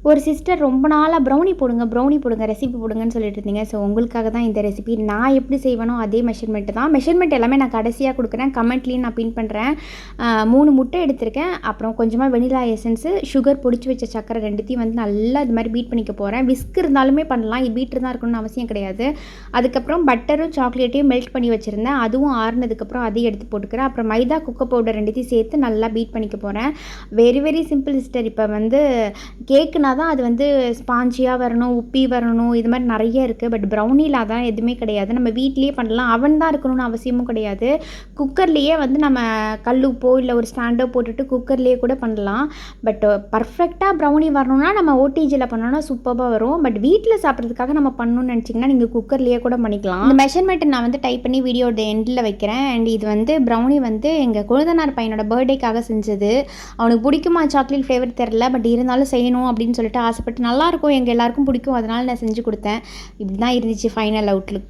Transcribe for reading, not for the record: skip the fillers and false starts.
ஒரு சிஸ்டர் ரொம்ப நாளாக ப்ரௌனி போடுங்க ரெசிபி போடுங்கன்னு சொல்லிட்டு இருந்தீங்க. ஸோ உங்களுக்காக தான் இந்த ரெசிபி. நான் எப்படி செய்வேனோ அதே மெஷர்மெண்ட்டு தான். மெஷர்மெண்ட் எல்லாமே நான் கடைசியாக கொடுக்குறேன். கமெண்ட்லேயும் நான் பின் பண்ணுறேன். 3 முட்டை எடுத்திருக்கேன். அப்புறம் கொஞ்சமாக வெனிலா எசன்ஸு, சுகர், பொடிச்சு வச்ச சக்கரை 2த்தையும் வந்து நல்லா இது மாதிரி பீட் பண்ணிக்க போகிறேன். விஸ்க் இருந்தாலுமே பண்ணலாம். இது பீட்ரு தான் இருக்கணும்னு அவசியம் கிடையாது. அதுக்கப்புறம் பட்டரும் சாக்லேட்டையும் மெல்ட் பண்ணி வச்சுருந்தேன். அதுவும் ஆறுனதுக்கப்புறம் அதையும் எடுத்து போட்டுக்கிறேன். அப்புறம் மைதா, கொக்கோ பவுடர் 2த்தையும் சேர்த்து நல்லா பீட் பண்ணிக்க போகிறேன். Very very simple sister. இப்போ வந்து கேக்குனா தான் அது வந்து ஸ்பாஞ்சியாக வரணும், உப்பி வரணும், இது மாதிரி நிறைய இருக்குது. பட் ப்ரௌனியில் அதான் எதுவுமே கிடையாது. நம்ம வீட்லேயே பண்ணலாம். அவன் தான் இருக்கணும்னு அவசியமும் கிடையாது. குக்கர்லேயே வந்து நம்ம கல் உப்போ இல்லை ஒரு ஸ்டாண்டோ போட்டுட்டு குக்கர்லேயே கூட பண்ணலாம். பட் பர்ஃபெக்டாக ப்ரௌனி வரணும்னா நம்ம ஓடிஜியில் பண்ணோன்னா சூப்பராக வரும். பட் வீட்டில் சாப்பிட்றதுக்காக நம்ம பண்ணணும்னு நினச்சிங்கன்னா நீங்கள் குக்கர்லேயே கூட பண்ணிக்கலாம். இந்த மெஷர்மெண்ட்டை நான் வந்து டைப் பண்ணி வீடியோட எண்டில் வைக்கிறேன். அண்ட் இது வந்து ப்ரௌனி வந்து எங்கள் கொழுந்தனார் பையனோட பர்த்டேக்காக செஞ்சது. அவனுக்கு பிடிக்குமா சாக்லேட் ஃப்ளேவர் தெரில, பட் இருந்தாலும் செய்யணும் அப்படின்னு சொல்லிட்டு ஆசைப்பட்டு, நல்லாயிருக்கும், எங்கள் எல்லாருக்கும் பிடிக்கும், அதனால் நான் செஞ்சு கொடுத்தேன். இப்படி தான் இருந்துச்சு ஃபைனல் அவுட்லுக்.